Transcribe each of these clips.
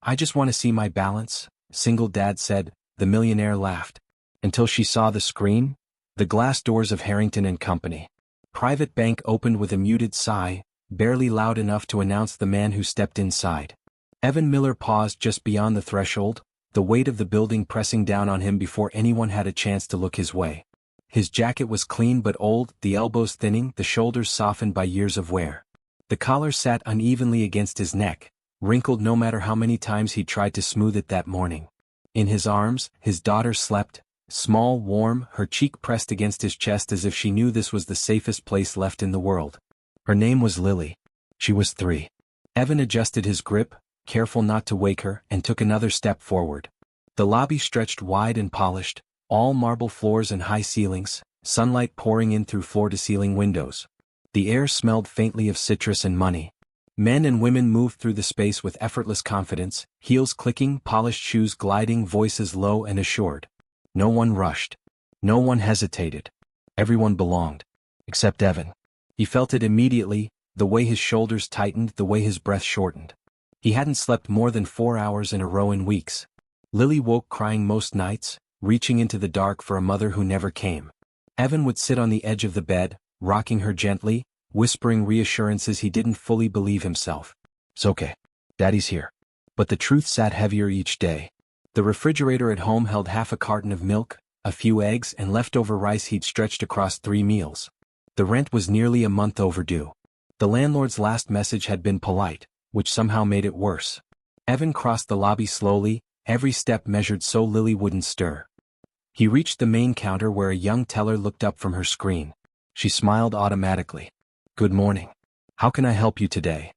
I just want to see my balance, single dad said. The millionaire laughed. Until she saw the screen. The glass doors of Harrington and Company. Private bank opened with a muted sigh, barely loud enough to announce the man who stepped inside. Evan Miller paused just beyond the threshold, the weight of the building pressing down on him before anyone had a chance to look his way. His jacket was clean but old, the elbows thinning, the shoulders softened by years of wear. The collar sat unevenly against his neck, wrinkled no matter how many times he tried to smooth it that morning. In his arms, his daughter slept, small, warm, her cheek pressed against his chest as if she knew this was the safest place left in the world. Her name was Lily. She was 3. Evan adjusted his grip, careful not to wake her, and took another step forward. The lobby stretched wide and polished, all marble floors and high ceilings, sunlight pouring in through floor-to-ceiling windows. The air smelled faintly of citrus and money. Men and women moved through the space with effortless confidence, heels clicking, polished shoes gliding, voices low and assured. No one rushed. No one hesitated. Everyone belonged. Except Evan. He felt it immediately, the way his shoulders tightened, the way his breath shortened. He hadn't slept more than 4 hours in a row in weeks. Lily woke crying most nights, reaching into the dark for a mother who never came. Evan would sit on the edge of the bed, rocking her gently, whispering reassurances he didn't fully believe himself. It's okay. Daddy's here. But the truth sat heavier each day. The refrigerator at home held half a carton of milk, a few eggs and leftover rice he'd stretched across 3 meals. The rent was nearly a month overdue. The landlord's last message had been polite, which somehow made it worse. Evan crossed the lobby slowly, every step measured so Lily wouldn't stir. He reached the main counter where a young teller looked up from her screen. She smiled automatically. Good morning. How can I help you today?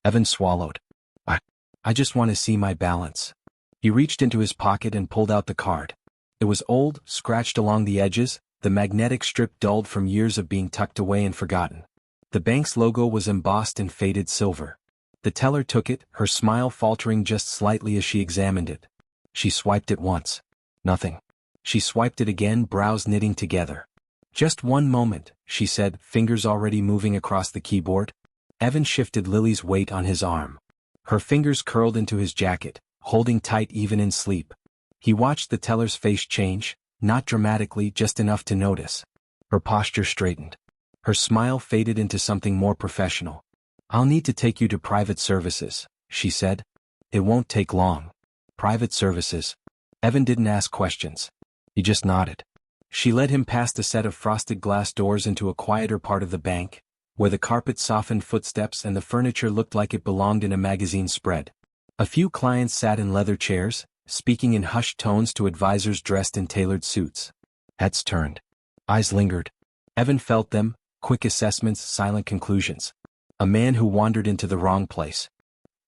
Evan swallowed. I just want to see my balance. He reached into his pocket and pulled out the card. It was old, scratched along the edges, the magnetic strip dulled from years of being tucked away and forgotten. The bank's logo was embossed in faded silver. The teller took it, her smile faltering just slightly as she examined it. She swiped it once. Nothing. She swiped it again, brows knitting together. Just one moment, she said, fingers already moving across the keyboard. Evan shifted Lily's weight on his arm. Her fingers curled into his jacket, holding tight even in sleep. He watched the teller's face change, not dramatically, just enough to notice. Her posture straightened. Her smile faded into something more professional. I'll need to take you to private services, she said. It won't take long. Private services. Evan didn't ask questions. He just nodded. She led him past a set of frosted glass doors into a quieter part of the bank, where the carpet softened footsteps and the furniture looked like it belonged in a magazine spread. A few clients sat in leather chairs, speaking in hushed tones to advisors dressed in tailored suits. Heads turned. Eyes lingered. Evan felt them, quick assessments, silent conclusions. A man who wandered into the wrong place.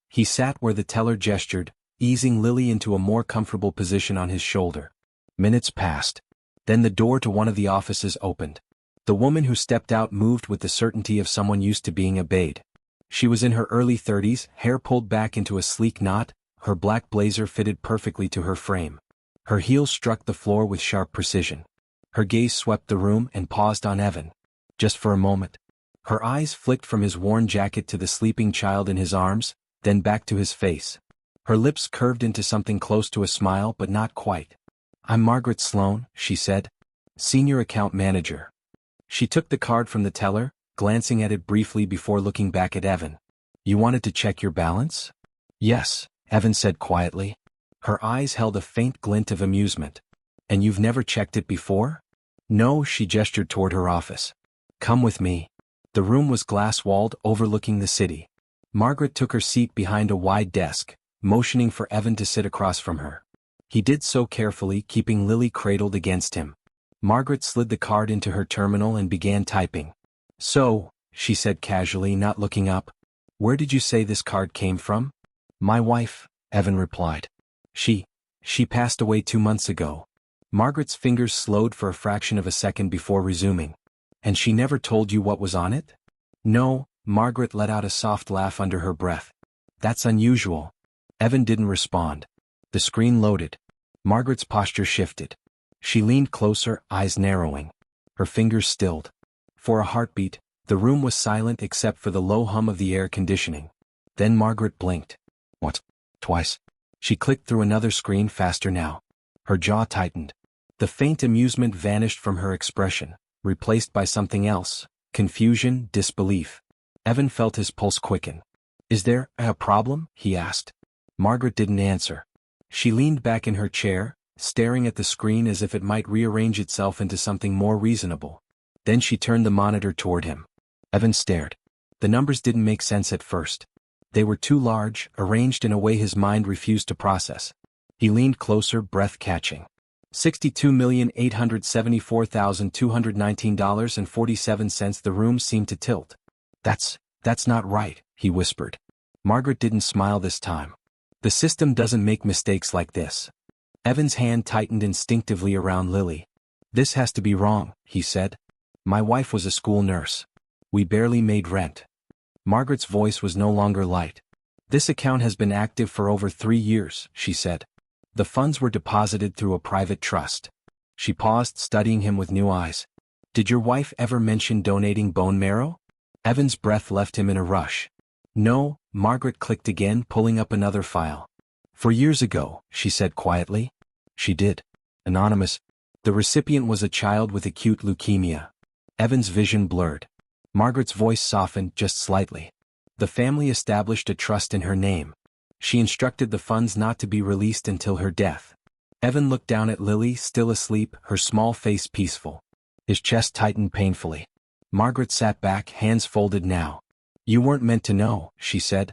He sat where the teller gestured, easing Lily into a more comfortable position on his shoulder. Minutes passed. Then the door to one of the offices opened. The woman who stepped out moved with the certainty of someone used to being obeyed. She was in her early 30s, hair pulled back into a sleek knot, her black blazer fitted perfectly to her frame. Her heels struck the floor with sharp precision. Her gaze swept the room and paused on Evan. Just for a moment. Her eyes flicked from his worn jacket to the sleeping child in his arms, then back to his face. Her lips curved into something close to a smile but not quite. I'm Margaret Sloan, she said. Senior Account Manager. She took the card from the teller, glancing at it briefly before looking back at Evan. You wanted to check your balance? Yes, Evan said quietly. Her eyes held a faint glint of amusement. And you've never checked it before? No, she gestured toward her office. Come with me. The room was glass-walled, overlooking the city. Margaret took her seat behind a wide desk, motioning for Evan to sit across from her. He did so carefully, keeping Lily cradled against him. Margaret slid the card into her terminal and began typing. So, she said casually, not looking up, where did you say this card came from? My wife, Evan replied. She passed away 2 months ago. Margaret's fingers slowed for a fraction of a second before resuming. And she never told you what was on it? No, Margaret let out a soft laugh under her breath. That's unusual. Evan didn't respond. The screen loaded. Margaret's posture shifted. She leaned closer, eyes narrowing. Her fingers stilled. For a heartbeat, the room was silent except for the low hum of the air conditioning. Then Margaret blinked. What? Twice? She clicked through another screen faster now. Her jaw tightened. The faint amusement vanished from her expression, replaced by something else: confusion, disbelief. Evan felt his pulse quicken. "Is there a problem?" he asked. Margaret didn't answer. She leaned back in her chair, staring at the screen as if it might rearrange itself into something more reasonable. Then she turned the monitor toward him. Evan stared. The numbers didn't make sense at first. They were too large, arranged in a way his mind refused to process. He leaned closer, breath catching. $62,874,219.47. The room seemed to tilt. That's not right," he whispered. Margaret didn't smile this time. "The system doesn't make mistakes like this." Evan's hand tightened instinctively around Lily. "This has to be wrong," he said. "My wife was a school nurse. We barely made rent." Margaret's voice was no longer light. "This account has been active for over 3 years," she said. "The funds were deposited through a private trust." She paused, studying him with new eyes. "Did your wife ever mention donating bone marrow?" Evan's breath left him in a rush. "No," Margaret clicked again, pulling up another file. "For years ago," she said quietly. "She did. Anonymous. The recipient was a child with acute leukemia." Evan's vision blurred. Margaret's voice softened just slightly. "The family established a trust in her name. She instructed the funds not to be released until her death." Evan looked down at Lily, still asleep, her small face peaceful. His chest tightened painfully. Margaret sat back, hands folded now. "You weren't meant to know," she said.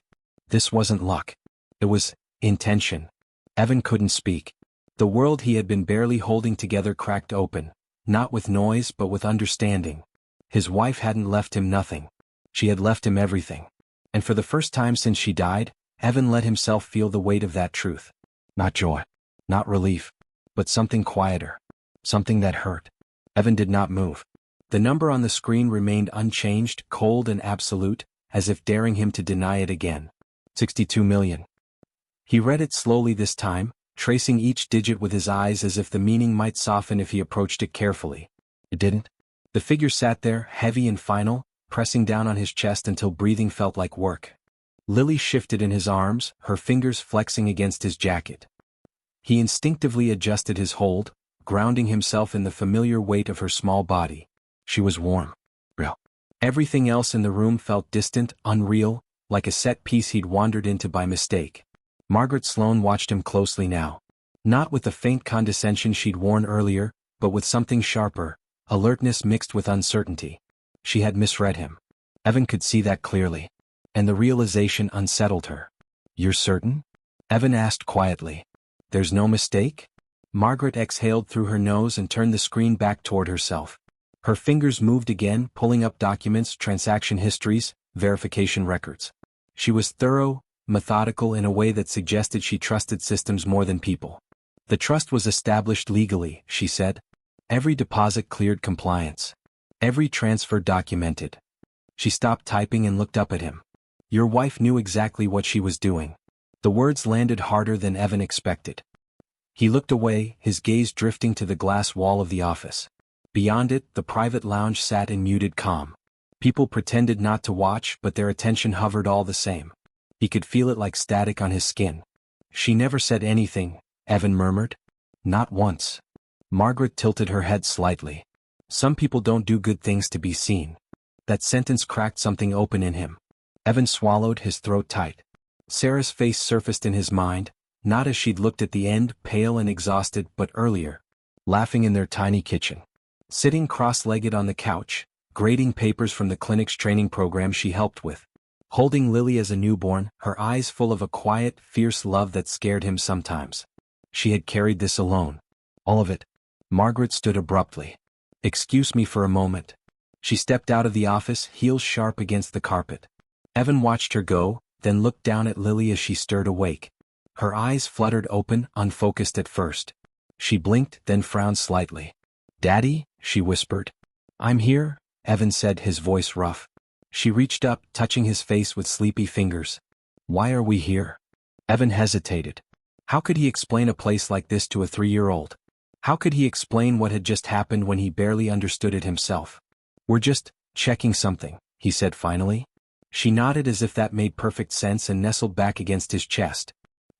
"This wasn't luck. It was intention." Evan couldn't speak. The world he had been barely holding together cracked open, not with noise but with understanding. His wife hadn't left him nothing. She had left him everything. And for the first time since she died, Evan let himself feel the weight of that truth. Not joy, not relief, but something quieter. Something that hurt. Evan did not move. The number on the screen remained unchanged, cold and absolute, as if daring him to deny it again. 62 million. He read it slowly this time, tracing each digit with his eyes as if the meaning might soften if he approached it carefully. It didn't. The figure sat there, heavy and final, pressing down on his chest until breathing felt like work. Lily shifted in his arms, her fingers flexing against his jacket. He instinctively adjusted his hold, grounding himself in the familiar weight of her small body. She was warm. Real. Everything else in the room felt distant, unreal, like a set piece he'd wandered into by mistake. Margaret Sloane watched him closely now. Not with the faint condescension she'd worn earlier, but with something sharper, alertness mixed with uncertainty. She had misread him. Evan could see that clearly. And the realization unsettled her. "You're certain?" Evan asked quietly. "There's no mistake?" Margaret exhaled through her nose and turned the screen back toward herself. Her fingers moved again, pulling up documents, transaction histories, verification records. She was thorough, methodical in a way that suggested she trusted systems more than people. "The trust was established legally," she said. "Every deposit cleared compliance. Every transfer documented." She stopped typing and looked up at him. "Your wife knew exactly what she was doing." The words landed harder than Evan expected. He looked away, his gaze drifting to the glass wall of the office. Beyond it, the private lounge sat in muted calm. People pretended not to watch, but their attention hovered all the same. He could feel it like static on his skin. "She never said anything," Evan murmured. "Not once." Margaret tilted her head slightly. "Some people don't do good things to be seen." That sentence cracked something open in him. Evan swallowed, his throat tight. Sarah's face surfaced in his mind, not as she'd looked at the end, pale and exhausted, but earlier. Laughing in their tiny kitchen. Sitting cross-legged on the couch, grading papers from the clinic's training program she helped with. Holding Lily as a newborn, her eyes full of a quiet, fierce love that scared him sometimes. She had carried this alone. All of it. Margaret stood abruptly. "Excuse me for a moment." She stepped out of the office, heels sharp against the carpet. Evan watched her go, then looked down at Lily as she stirred awake. Her eyes fluttered open, unfocused at first. She blinked, then frowned slightly. "Daddy?" she whispered. "I'm here," Evan said, his voice rough. She reached up, touching his face with sleepy fingers. "Why are we here?" Evan hesitated. How could he explain a place like this to a 3-year-old? How could he explain what had just happened when he barely understood it himself? "We're just checking something," he said finally. She nodded as if that made perfect sense and nestled back against his chest.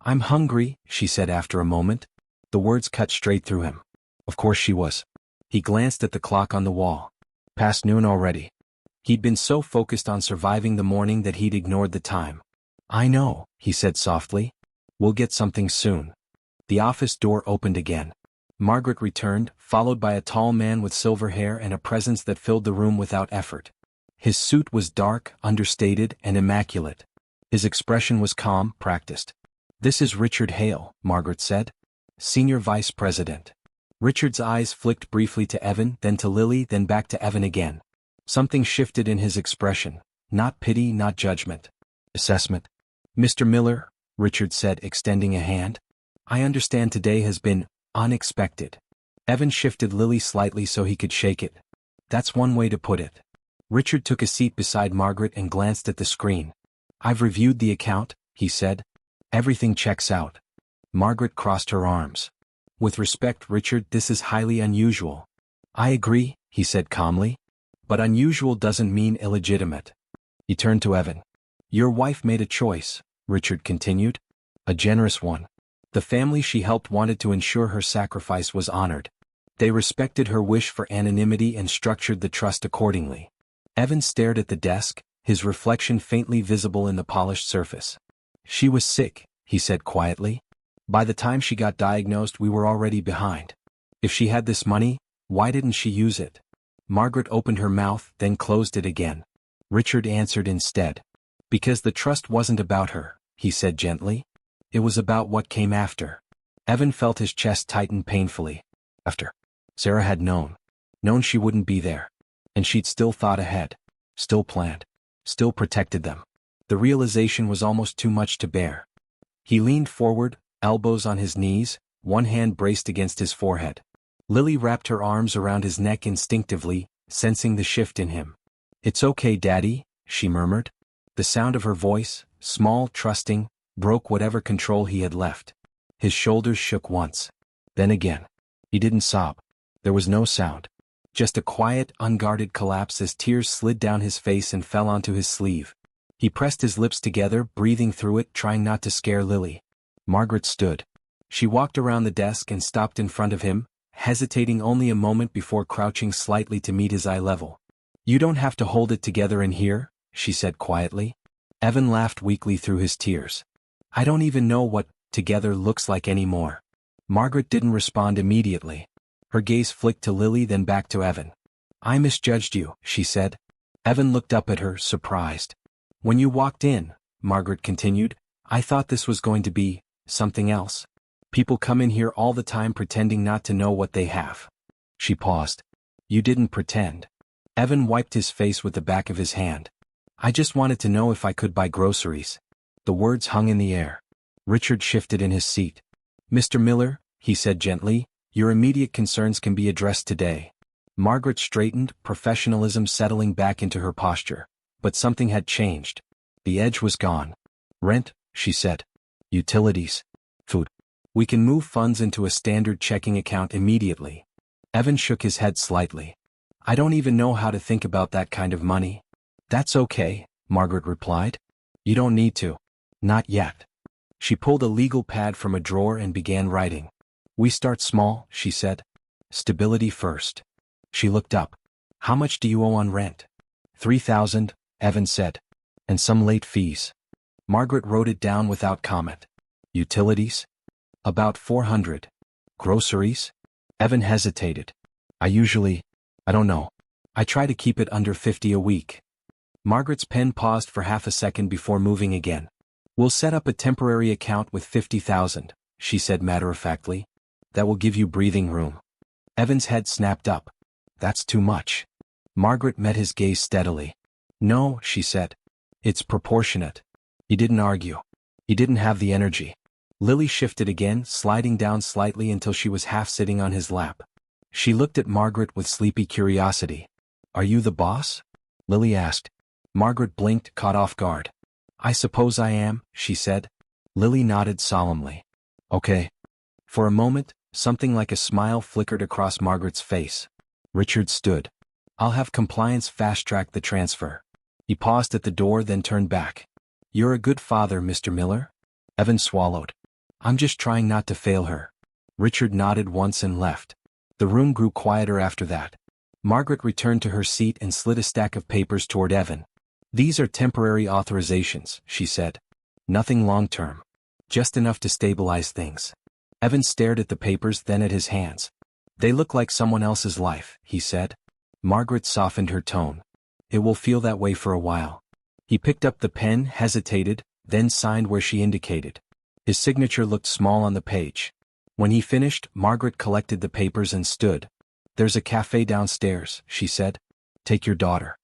I'm hungry, she said after a moment. The words cut straight through him. Of course she was. He glanced at the clock on the wall. Past noon already. He'd been so focused on surviving the morning that he'd ignored the time. I know, he said softly. We'll get something soon. The office door opened again. Margaret returned, followed by a tall man with silver hair and a presence that filled the room without effort. His suit was dark, understated, and immaculate. His expression was calm, practiced. This is Richard Hale, Margaret said. Senior Vice President. Richard's eyes flicked briefly to Evan, then to Lily, then back to Evan again. Something shifted in his expression. Not pity, not judgment. Assessment. Mr. Miller, Richard said, extending a hand. I understand today has been unexpected. Evan shifted Lily slightly so he could shake it. That's one way to put it. Richard took a seat beside Margaret and glanced at the screen. I've reviewed the account, he said. Everything checks out. Margaret crossed her arms. With respect, Richard, this is highly unusual. I agree, he said calmly. But unusual doesn't mean illegitimate. He turned to Evan. Your wife made a choice, Richard continued. A generous one. The family she helped wanted to ensure her sacrifice was honored. They respected her wish for anonymity and structured the trust accordingly. Evan stared at the desk, his reflection faintly visible in the polished surface. She was sick, he said quietly. By the time she got diagnosed, we were already behind. If she had this money, why didn't she use it? Margaret opened her mouth, then closed it again. Richard answered instead. Because the trust wasn't about her, he said gently. It was about what came after. Evan felt his chest tighten painfully. After. Sarah had known. Known she wouldn't be there. And she'd still thought ahead. Still planned. Still protected them. The realization was almost too much to bear. He leaned forward, elbows on his knees, one hand braced against his forehead. Lily wrapped her arms around his neck instinctively, sensing the shift in him. It's okay, Daddy, she murmured. The sound of her voice, small, trusting, broke whatever control he had left. His shoulders shook once. Then again. He didn't sob. There was no sound. Just a quiet, unguarded collapse as tears slid down his face and fell onto his sleeve. He pressed his lips together, breathing through it, trying not to scare Lily. Margaret stood. She walked around the desk and stopped in front of him, hesitating only a moment before crouching slightly to meet his eye level. You don't have to hold it together in here, she said quietly. Evan laughed weakly through his tears. I don't even know what together looks like anymore. Margaret didn't respond immediately. Her gaze flicked to Lily, then back to Evan. I misjudged you, she said. Evan looked up at her, surprised. When you walked in, Margaret continued, I thought this was going to be something else. People come in here all the time pretending not to know what they have. She paused. You didn't pretend. Evan wiped his face with the back of his hand. I just wanted to know if I could buy groceries. The words hung in the air. Richard shifted in his seat. Mr. Miller, he said gently, your immediate concerns can be addressed today. Margaret straightened, professionalism settling back into her posture. But something had changed. The edge was gone. Rent, she said. Utilities. Food. We can move funds into a standard checking account immediately. Evan shook his head slightly. I don't even know how to think about that kind of money. That's okay, Margaret replied. You don't need to. Not yet. She pulled a legal pad from a drawer and began writing. We start small, she said. Stability first. She looked up. How much do you owe on rent? 3,000, Evan said. And some late fees. Margaret wrote it down without comment. Utilities? About 400. Groceries? Evan hesitated. I don't know. I try to keep it under 50 a week. Margaret's pen paused for half a second before moving again. We'll set up a temporary account with 50,000, she said matter-of-factly. That will give you breathing room. Evan's head snapped up. That's too much. Margaret met his gaze steadily. No, she said. It's proportionate. He didn't argue. He didn't have the energy. Lily shifted again, sliding down slightly until she was half sitting on his lap. She looked at Margaret with sleepy curiosity. Are you the boss? Lily asked. Margaret blinked, caught off guard. I suppose I am, she said. Lily nodded solemnly. Okay. For a moment, something like a smile flickered across Margaret's face. Richard stood. I'll have compliance fast-track the transfer. He paused at the door, then turned back. You're a good father, Mr. Miller? Evan swallowed. I'm just trying not to fail her. Richard nodded once and left. The room grew quieter after that. Margaret returned to her seat and slid a stack of papers toward Evan. These are temporary authorizations, she said. Nothing long-term. Just enough to stabilize things. Evan stared at the papers, then at his hands. They look like someone else's life, he said. Margaret softened her tone. It will feel that way for a while. He picked up the pen, hesitated, then signed where she indicated. His signature looked small on the page. When he finished, Margaret collected the papers and stood. There's a cafe downstairs, she said. Take your daughter.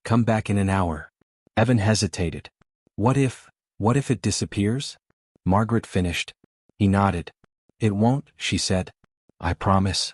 Come back in an hour. Evan hesitated. What if it disappears? Margaret finished. He nodded. It won't, she said. I promise.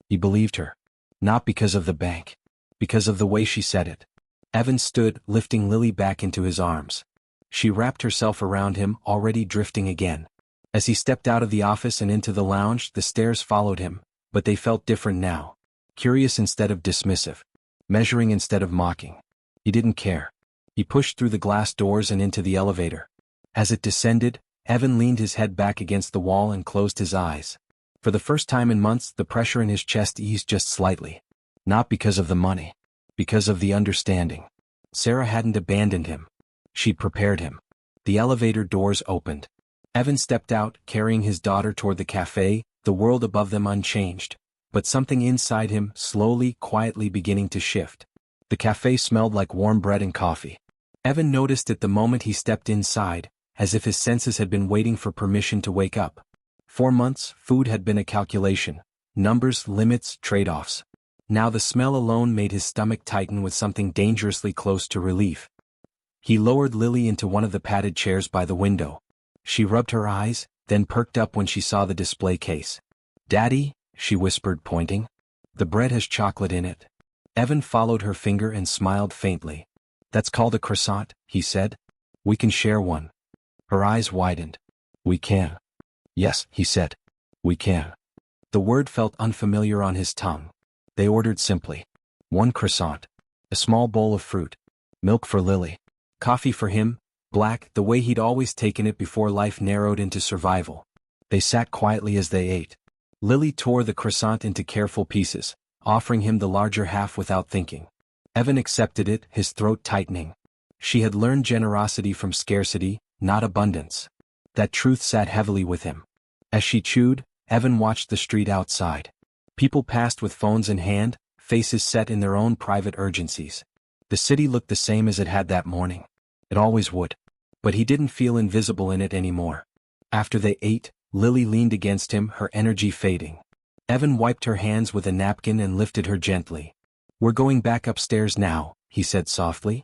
He believed her. Not because of the bank. Because of the way she said it. Evan stood, lifting Lily back into his arms. She wrapped herself around him, already drifting again. As he stepped out of the office and into the lounge, the stares followed him, but they felt different now. Curious instead of dismissive. Measuring instead of mocking. He didn't care. He pushed through the glass doors and into the elevator. As it descended, Evan leaned his head back against the wall and closed his eyes. For the first time in months, the pressure in his chest eased just slightly. Not because of the money. Because of the understanding. Sarah hadn't abandoned him. She'd prepared him. The elevator doors opened. Evan stepped out, carrying his daughter toward the cafe, the world above them unchanged. But something inside him, slowly, quietly beginning to shift. The cafe smelled like warm bread and coffee. Evan noticed it the moment he stepped inside, as if his senses had been waiting for permission to wake up. 4 months, food had been a calculation. Numbers, limits, trade-offs. Now the smell alone made his stomach tighten with something dangerously close to relief. He lowered Lily into one of the padded chairs by the window. She rubbed her eyes, then perked up when she saw the display case. Daddy, she whispered, pointing. The bread has chocolate in it. Evan followed her finger and smiled faintly. That's called a croissant, he said. We can share one. Her eyes widened. We can. Yes, he said. We can. The word felt unfamiliar on his tongue. They ordered simply. 1 croissant. A small bowl of fruit. Milk for Lily. Coffee for him, black, the way he'd always taken it before life narrowed into survival. They sat quietly as they ate. Lily tore the croissant into careful pieces, offering him the larger half without thinking. Evan accepted it, his throat tightening. She had learned generosity from scarcity, not abundance. That truth sat heavily with him. As she chewed, Evan watched the street outside. People passed with phones in hand, faces set in their own private urgencies. The city looked the same as it had that morning. It always would. But he didn't feel invisible in it anymore. After they ate, Lily leaned against him, her energy fading. Evan wiped her hands with a napkin and lifted her gently. We're going back upstairs now, he said softly.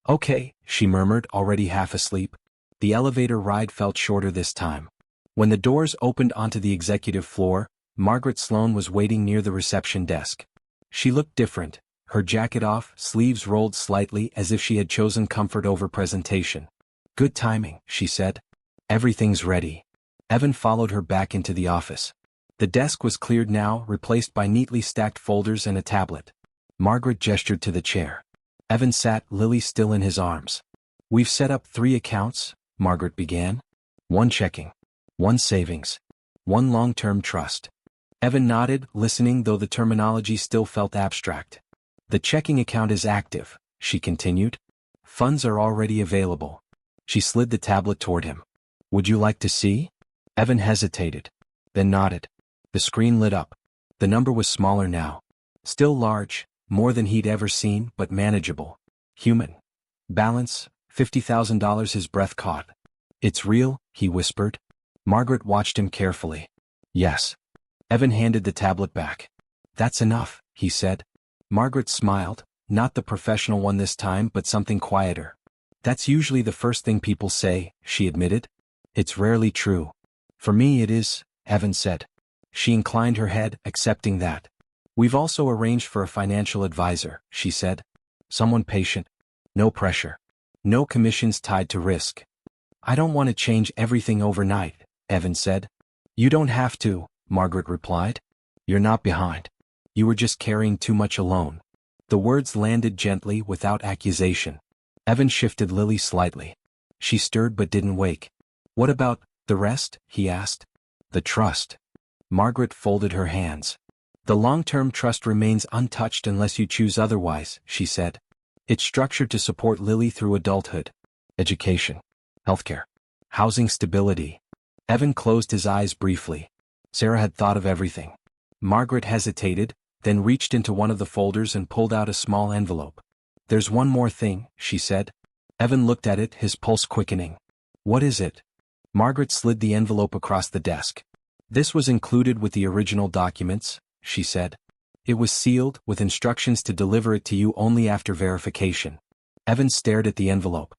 Okay, she murmured, already half asleep. The elevator ride felt shorter this time. When the doors opened onto the executive floor, Margaret Sloan was waiting near the reception desk. She looked different, her jacket off, sleeves rolled slightly as if she had chosen comfort over presentation. Good timing, she said. Everything's ready. Evan followed her back into the office. The desk was cleared now, replaced by neatly stacked folders and a tablet. Margaret gestured to the chair. Evan sat, Lily still in his arms. We've set up 3 accounts, Margaret began. 1 checking. 1 savings. 1 long-term trust. Evan nodded, listening though the terminology still felt abstract. The checking account is active, she continued. Funds are already available. She slid the tablet toward him. Would you like to see? Evan hesitated, then nodded. The screen lit up. The number was smaller now. Still large, more than he'd ever seen, but manageable. Human. Balance, $50,000. His breath caught. It's real, he whispered. Margaret watched him carefully. Yes. Evan handed the tablet back. That's enough, he said. Margaret smiled, not the professional one this time but something quieter. That's usually the first thing people say, she admitted. It's rarely true. For me it is, Evan said. She inclined her head, accepting that. We've also arranged for a financial advisor, she said. Someone patient. No pressure. No commissions tied to risk. I don't want to change everything overnight, Evan said. You don't have to, Margaret replied. You're not behind. You were just carrying too much alone. The words landed gently, without accusation. Evan shifted Lily slightly. She stirred but didn't wake. What about The rest? He asked. The trust. Margaret folded her hands. The long-term trust remains untouched unless you choose otherwise, she said. It's structured to support Lily through adulthood. Education. Healthcare. Housing stability. Evan closed his eyes briefly. Sarah had thought of everything. Margaret hesitated, then reached into one of the folders and pulled out a small envelope. There's one more thing, she said. Evan looked at it, his pulse quickening. What is it? Margaret slid the envelope across the desk. This was included with the original documents, she said. It was sealed, with instructions to deliver it to you only after verification. Evan stared at the envelope.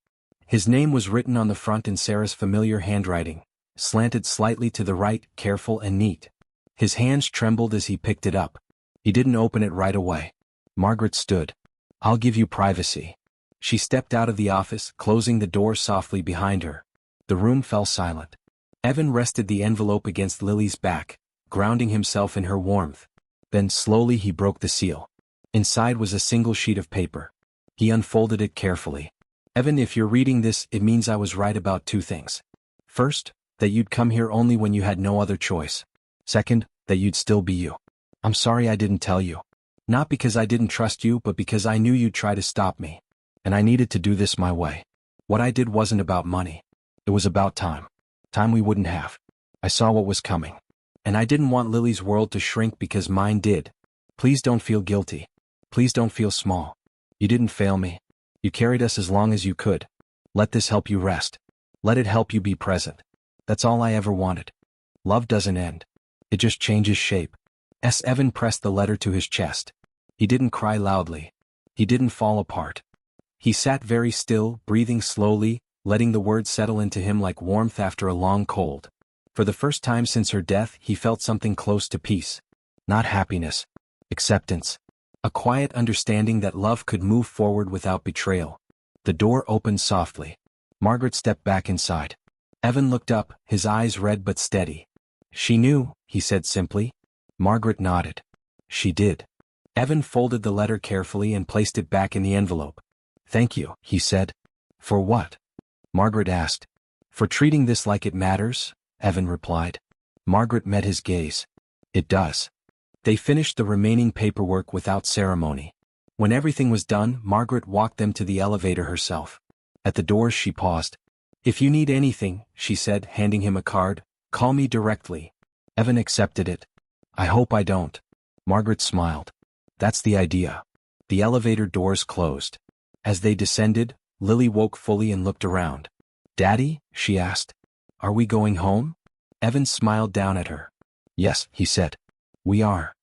His name was written on the front in Sarah's familiar handwriting, slanted slightly to the right, careful and neat. His hands trembled as he picked it up. He didn't open it right away. Margaret stood. I'll give you privacy. She stepped out of the office, closing the door softly behind her. The room fell silent. Evan rested the envelope against Lily's back, grounding himself in her warmth. Then slowly he broke the seal. Inside was a single sheet of paper. He unfolded it carefully. Evan, if you're reading this, it means I was right about two things. First, that you'd come here only when you had no other choice. Second, that you'd still be you. I'm sorry I didn't tell you. Not because I didn't trust you, but because I knew you'd try to stop me. And I needed to do this my way. What I did wasn't about money. It was about time. Time we wouldn't have. I saw what was coming. And I didn't want Lily's world to shrink because mine did. Please don't feel guilty. Please don't feel small. You didn't fail me. You carried us as long as you could. Let this help you rest. Let it help you be present. That's all I ever wanted. Love doesn't end. It just changes shape. Evan pressed the letter to his chest. He didn't cry loudly. He didn't fall apart. He sat very still, breathing slowly, letting the words settle into him like warmth after a long cold. For the first time since her death, he felt something close to peace. Not happiness. Acceptance. A quiet understanding that love could move forward without betrayal. The door opened softly. Margaret stepped back inside. Evan looked up, his eyes red but steady. She knew, he said simply. Margaret nodded. She did. Evan folded the letter carefully and placed it back in the envelope. Thank you, he said. For what? Margaret asked. For treating this like it matters, Evan replied. Margaret met his gaze. It does. They finished the remaining paperwork without ceremony. When everything was done, Margaret walked them to the elevator herself. At the doors she paused. If you need anything, she said, handing him a card, call me directly. Evan accepted it. I hope I don't. Margaret smiled. That's the idea. The elevator doors closed. As they descended, Lily woke fully and looked around. Daddy? She asked. Are we going home? Evan smiled down at her. Yes, he said. We are.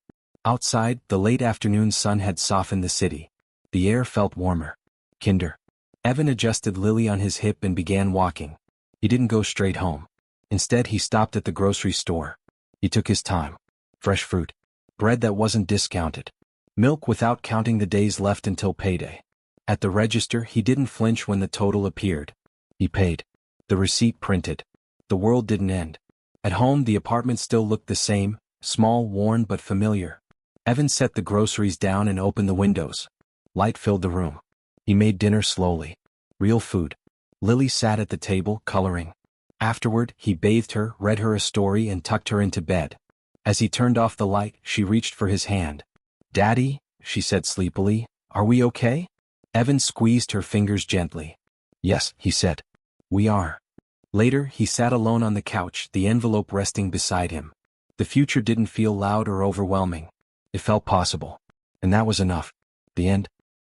Outside, the late afternoon sun had softened the city. The air felt warmer. Kinder. Evan adjusted Lily on his hip and began walking. He didn't go straight home. Instead, he stopped at the grocery store. He took his time. Fresh fruit. Bread that wasn't discounted. Milk without counting the days left until payday. At the register, he didn't flinch when the total appeared. He paid. The receipt printed. The world didn't end. At home, the apartment still looked the same, small, worn but familiar. Evan set the groceries down and opened the windows. Light filled the room. He made dinner slowly. Real food. Lily sat at the table, coloring. Afterward, he bathed her, read her a story and tucked her into bed. As he turned off the light, she reached for his hand. Daddy, she said sleepily, are we okay? Evan squeezed her fingers gently. Yes, he said. We are. Later, he sat alone on the couch, the envelope resting beside him. The future didn't feel loud or overwhelming. It felt possible. And that was enough. The end.